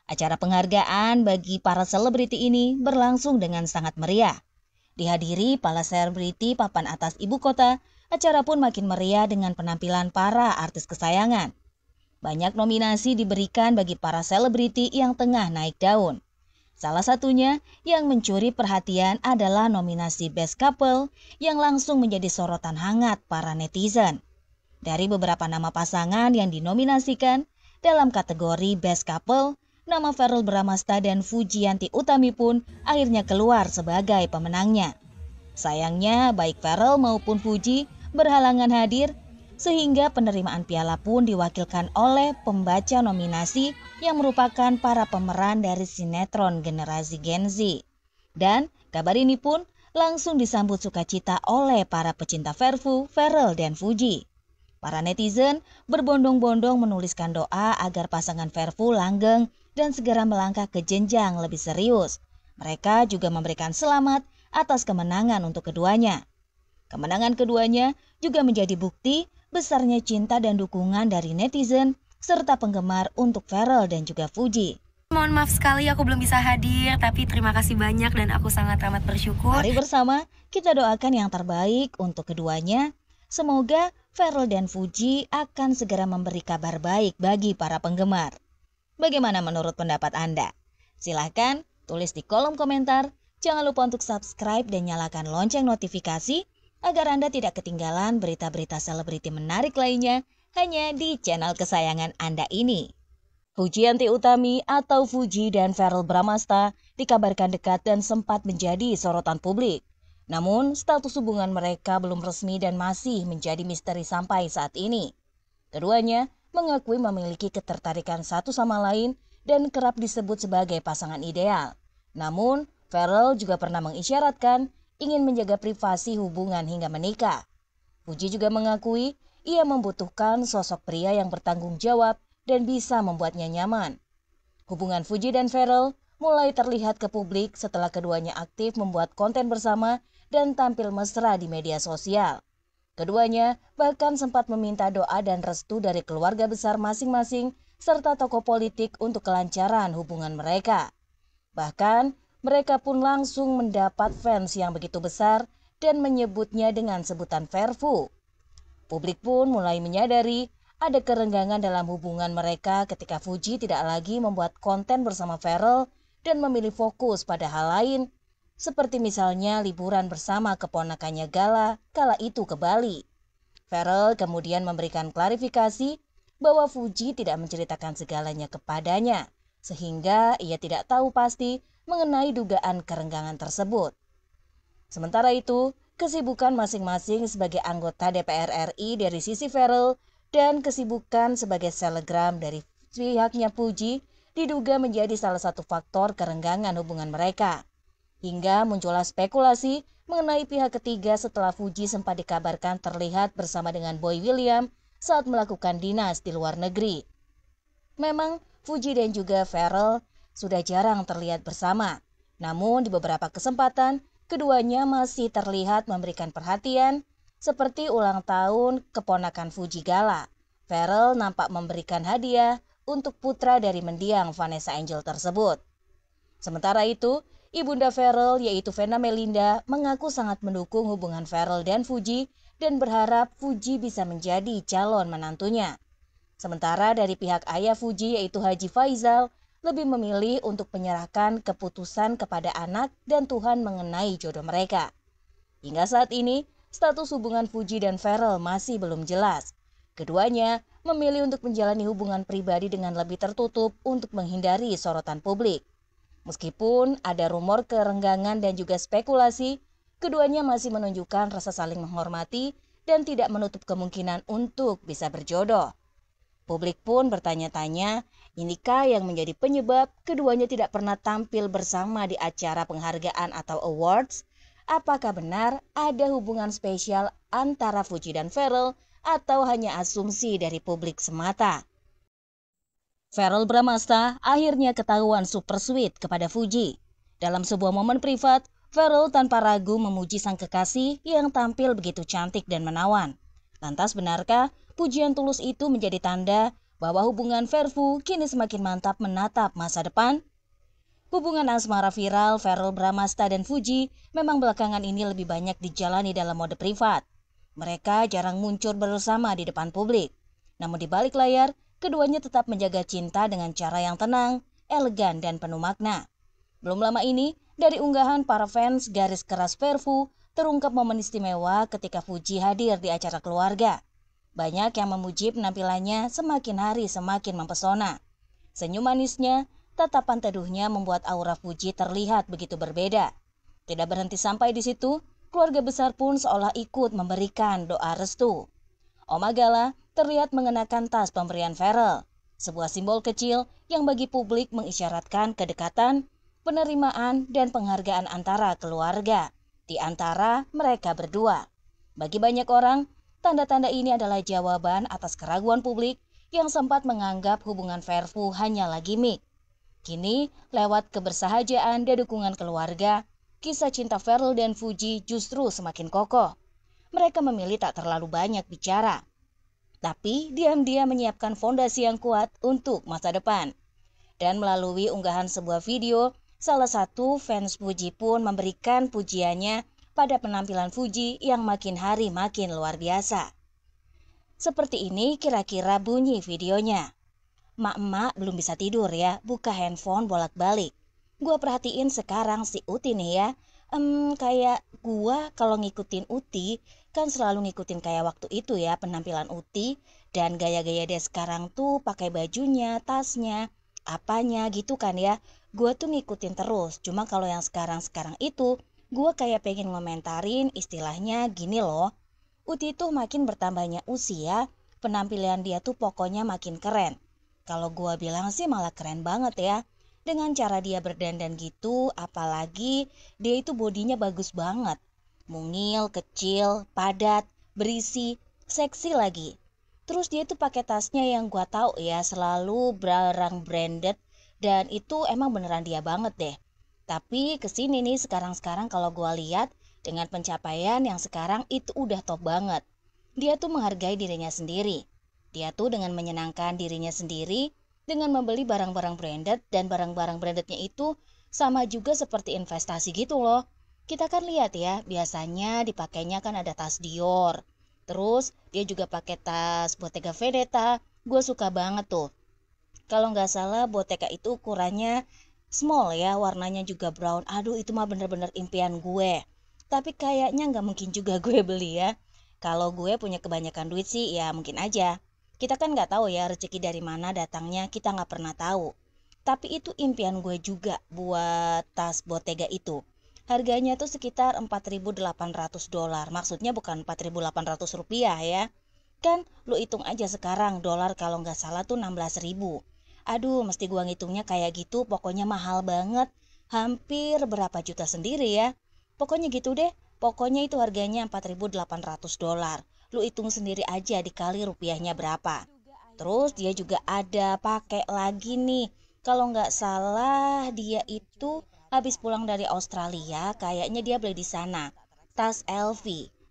Acara penghargaan bagi para selebriti ini berlangsung dengan sangat meriah. Dihadiri para selebriti papan atas ibu kota, acara pun makin meriah dengan penampilan para artis kesayangan. Banyak nominasi diberikan bagi para selebriti yang tengah naik daun. Salah satunya yang mencuri perhatian adalah nominasi Best Couple yang langsung menjadi sorotan hangat para netizen. Dari beberapa nama pasangan yang dinominasikan dalam kategori Best Couple, nama Verrell Bramasta dan Fujianti Utami pun akhirnya keluar sebagai pemenangnya. Sayangnya baik Verrell maupun Fuji berhalangan hadir, sehingga penerimaan piala pun diwakilkan oleh pembaca nominasi yang merupakan para pemeran dari sinetron generasi Gen Z. Dan kabar ini pun langsung disambut sukacita oleh para pecinta Verfu, Verrell, dan Fuji. Para netizen berbondong-bondong menuliskan doa agar pasangan Verfu langgeng dan segera melangkah ke jenjang lebih serius. Mereka juga memberikan selamat atas kemenangan untuk keduanya. Kemenangan keduanya juga menjadi bukti besarnya cinta dan dukungan dari netizen serta penggemar untuk Verrell dan juga Fuji. Mohon maaf sekali aku belum bisa hadir, tapi terima kasih banyak dan aku sangat amat bersyukur. Mari bersama kita doakan yang terbaik untuk keduanya. Semoga Verrell dan Fuji akan segera memberi kabar baik bagi para penggemar. Bagaimana menurut pendapat Anda? Silahkan tulis di kolom komentar. Jangan lupa untuk subscribe dan nyalakan lonceng notifikasi agar Anda tidak ketinggalan berita-berita selebriti menarik lainnya hanya di channel kesayangan Anda ini. Fujianti Utami atau Fuji dan Verrell Bramasta dikabarkan dekat dan sempat menjadi sorotan publik. Namun, status hubungan mereka belum resmi dan masih menjadi misteri sampai saat ini. Keduanya mengakui memiliki ketertarikan satu sama lain dan kerap disebut sebagai pasangan ideal. Namun, Verrell juga pernah mengisyaratkan ingin menjaga privasi hubungan hingga menikah. Fuji juga mengakui ia membutuhkan sosok pria yang bertanggung jawab dan bisa membuatnya nyaman. Hubungan Fuji dan Verrell mulai terlihat ke publik setelah keduanya aktif membuat konten bersama dan tampil mesra di media sosial. Keduanya bahkan sempat meminta doa dan restu dari keluarga besar masing-masing serta tokoh politik untuk kelancaran hubungan mereka. Bahkan, mereka pun langsung mendapat fans yang begitu besar dan menyebutnya dengan sebutan Verfu. Publik pun mulai menyadari ada kerenggangan dalam hubungan mereka ketika Fuji tidak lagi membuat konten bersama Verrell dan memilih fokus pada hal lain, seperti misalnya liburan bersama keponakannya Gala kala itu ke Bali. Verrell kemudian memberikan klarifikasi bahwa Fuji tidak menceritakan segalanya kepadanya, sehingga ia tidak tahu pasti mengenai dugaan kerenggangan tersebut. Sementara itu, kesibukan masing-masing sebagai anggota DPR RI dari sisi Verrell dan kesibukan sebagai selebgram dari pihaknya Fuji diduga menjadi salah satu faktor kerenggangan hubungan mereka. Hingga muncullah spekulasi mengenai pihak ketiga setelah Fuji sempat dikabarkan terlihat bersama dengan Boy William saat melakukan dinas di luar negeri. Memang Fuji dan juga Verrell sudah jarang terlihat bersama. Namun di beberapa kesempatan, keduanya masih terlihat memberikan perhatian, seperti ulang tahun keponakan Fuji Gala. Verrell nampak memberikan hadiah untuk putra dari mendiang Vanessa Angel tersebut. Sementara itu, ibunda Verrell yaitu Vena Melinda mengaku sangat mendukung hubungan Verrell dan Fuji dan berharap Fuji bisa menjadi calon menantunya. Sementara dari pihak ayah Fuji yaitu Haji Faizal lebih memilih untuk menyerahkan keputusan kepada anak dan Tuhan mengenai jodoh mereka. Hingga saat ini, status hubungan Fuji dan Verrell masih belum jelas. Keduanya memilih untuk menjalani hubungan pribadi dengan lebih tertutup untuk menghindari sorotan publik. Meskipun ada rumor kerenggangan dan juga spekulasi, keduanya masih menunjukkan rasa saling menghormati dan tidak menutup kemungkinan untuk bisa berjodoh. Publik pun bertanya-tanya, inikah yang menjadi penyebab keduanya tidak pernah tampil bersama di acara penghargaan atau awards? Apakah benar ada hubungan spesial antara Fuji dan Verrell atau hanya asumsi dari publik semata? Verrell Bramasta akhirnya ketahuan super sweet kepada Fuji. Dalam sebuah momen privat, Verrell tanpa ragu memuji sang kekasih yang tampil begitu cantik dan menawan. Lantas benarkah pujian tulus itu menjadi tanda bahwa hubungan Verfu kini semakin mantap menatap masa depan? Hubungan asmara viral Verrell Bramasta dan Fuji memang belakangan ini lebih banyak dijalani dalam mode privat. Mereka jarang muncul bersama di depan publik. Namun di balik layar, keduanya tetap menjaga cinta dengan cara yang tenang, elegan, dan penuh makna. Belum lama ini, dari unggahan para fans garis keras Verfu, terungkap momen istimewa ketika Fuji hadir di acara keluarga. Banyak yang memuji penampilannya semakin hari semakin mempesona. Senyum manisnya, tatapan teduhnya membuat aura Fuji terlihat begitu berbeda. Tidak berhenti sampai di situ, keluarga besar pun seolah ikut memberikan doa restu. Oma Gala terlihat mengenakan tas pemberian Verrell, sebuah simbol kecil yang bagi publik mengisyaratkan kedekatan, penerimaan, dan penghargaan antara keluarga, di antara mereka berdua. Bagi banyak orang, tanda-tanda ini adalah jawaban atas keraguan publik yang sempat menganggap hubungan Verfu hanyalah gimik. Kini, lewat kebersahajaan dan dukungan keluarga, kisah cinta Verrell dan Fuji justru semakin kokoh. Mereka memilih tak terlalu banyak bicara, tapi diam-diam menyiapkan fondasi yang kuat untuk masa depan. Dan melalui unggahan sebuah video, salah satu fans Fuji pun memberikan pujiannya pada penampilan Fuji yang makin hari makin luar biasa. Seperti ini kira-kira bunyi videonya. Mak-mak belum bisa tidur ya, buka handphone bolak-balik. Gua perhatiin sekarang si Uti nih ya. Kayak gua kalau ngikutin Uti, kan selalu ngikutin kayak waktu itu ya penampilan Uti. Dan gaya-gaya dia sekarang tuh pakai bajunya, tasnya, apanya gitu kan ya. Gua tuh ngikutin terus, cuma kalau yang sekarang-sekarang itu, gua kayak pengen ngomentarin istilahnya gini loh. Uti tuh makin bertambahnya usia, penampilan dia tuh pokoknya makin keren. Kalau gua bilang sih malah keren banget ya. Dengan cara dia berdandan gitu, apalagi dia itu bodinya bagus banget. Mungil, kecil, padat, berisi, seksi lagi. Terus dia tuh pakai tasnya yang gua tahu ya, selalu barang branded dan itu emang beneran dia banget deh. Tapi kesini nih sekarang-sekarang kalau gua lihat dengan pencapaian yang sekarang itu udah top banget. Dia tuh menghargai dirinya sendiri. Dia tuh dengan menyenangkan dirinya sendiri, dengan membeli barang-barang branded dan barang-barang brandednya itu sama juga seperti investasi gitu loh. Kita kan lihat ya, biasanya dipakainya kan ada tas Dior. Terus dia juga pakai tas Bottega Veneta. Gue suka banget tuh. Kalau nggak salah Bottega itu ukurannya small ya, warnanya juga brown. Aduh itu mah bener-bener impian gue. Tapi kayaknya nggak mungkin juga gue beli ya. Kalau gue punya kebanyakan duit sih ya mungkin aja. Kita kan nggak tahu ya rezeki dari mana datangnya, kita nggak pernah tahu. Tapi itu impian gue juga buat tas Bottega itu. Harganya tuh sekitar $4.800. Maksudnya bukan Rp4.800 ya. Kan lu hitung aja sekarang dolar kalau nggak salah tuh 16.000. Aduh mesti gue ngitungnya kayak gitu, pokoknya mahal banget. Hampir berapa juta sendiri ya. Pokoknya gitu deh, pokoknya itu harganya $4.800. Lu hitung sendiri aja dikali rupiahnya berapa. Terus dia juga ada pakai lagi nih. Kalau nggak salah dia itu habis pulang dari Australia, kayaknya dia beli di sana. Tas LV.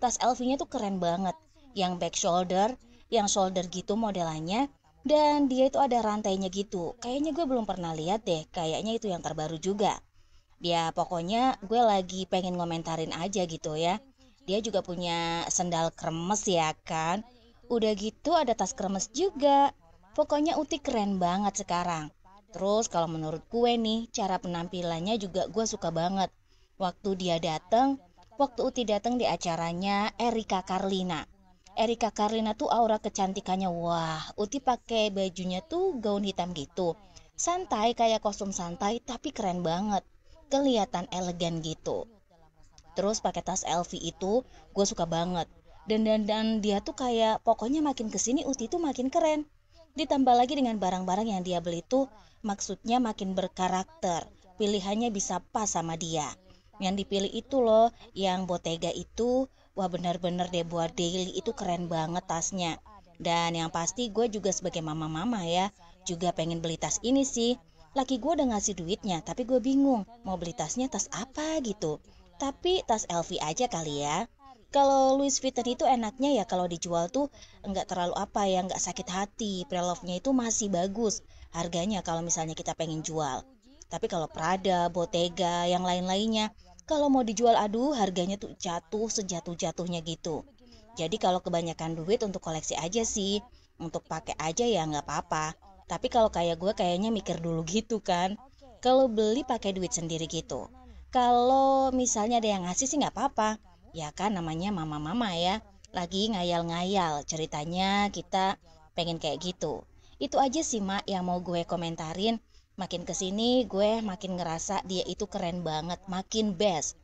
Tas LV-nya tuh keren banget. Yang back shoulder, yang shoulder gitu modelannya. Dan dia itu ada rantainya gitu. Kayaknya gue belum pernah lihat deh. Kayaknya itu yang terbaru juga. Ya pokoknya gue lagi pengen ngomentarin aja gitu ya. Dia juga punya sendal kremes ya kan. Udah gitu ada tas kremes juga. Pokoknya Uti keren banget sekarang. Terus kalau menurut gue nih, cara penampilannya juga gue suka banget. Waktu Uti datang di acaranya Erika Carlina. Erika Carlina tuh aura kecantikannya, wah, Uti pakai bajunya tuh gaun hitam gitu. Santai kayak kostum santai tapi keren banget. Kelihatan elegan gitu. Terus pakai tas LV itu gue suka banget. Dan dia tuh kayak pokoknya makin kesini Uti tuh makin keren. Ditambah lagi dengan barang-barang yang dia beli tuh maksudnya makin berkarakter. Pilihannya bisa pas sama dia. Yang dipilih itu loh, yang Bottega itu, wah benar-benar deh buat daily itu keren banget tasnya. Dan yang pasti gue juga sebagai mama-mama ya, juga pengen beli tas ini sih. Laki gue udah ngasih duitnya, tapi gue bingung mau beli tasnya tas apa gitu. Tapi tas LV aja kali ya. Kalau Louis Vuitton itu enaknya ya kalau dijual tuh enggak terlalu enggak sakit hati. Pre-love-nya itu masih bagus harganya kalau misalnya kita pengen jual. Tapi kalau Prada, Bottega, yang lain-lainnya, kalau mau dijual aduh harganya tuh jatuh sejatuh-jatuhnya gitu. Jadi kalau kebanyakan duit untuk koleksi aja sih, untuk pakai aja ya nggak apa-apa. Tapi kalau kayak gue kayaknya mikir dulu gitu kan. Kalau beli pakai duit sendiri gitu. Kalau misalnya ada yang ngasih sih nggak apa-apa. Ya kan namanya mama-mama ya. Lagi ngayal-ngayal ceritanya kita pengen kayak gitu. Itu aja sih Mak yang mau gue komentarin. Makin kesini gue makin ngerasa dia itu keren banget, makin best.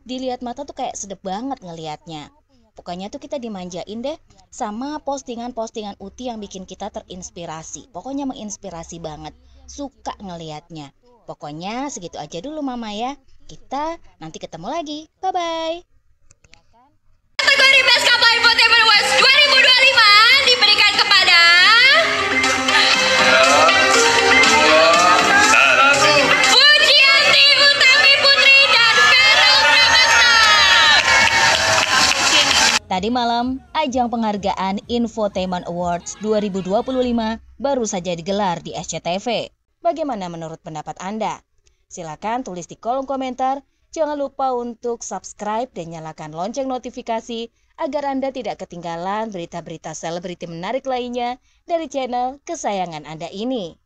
Dilihat mata tuh kayak sedep banget ngelihatnya. Pokoknya tuh kita dimanjain deh sama postingan-postingan Uti yang bikin kita terinspirasi. Pokoknya menginspirasi banget. Suka ngelihatnya. Pokoknya segitu aja dulu Mama ya. Kita nanti ketemu lagi. Bye-bye. Kategori Best Couple Infotainment Awards 2025 diberikan kepada Pujianti Utami Putri dan Feral Pramasta. Tadi malam, ajang penghargaan Infotainment Awards 2025 baru saja digelar di SCTV. Bagaimana menurut pendapat Anda? Silakan tulis di kolom komentar. Jangan lupa untuk subscribe dan nyalakan lonceng notifikasi agar Anda tidak ketinggalan berita-berita selebriti menarik lainnya dari channel kesayangan Anda ini.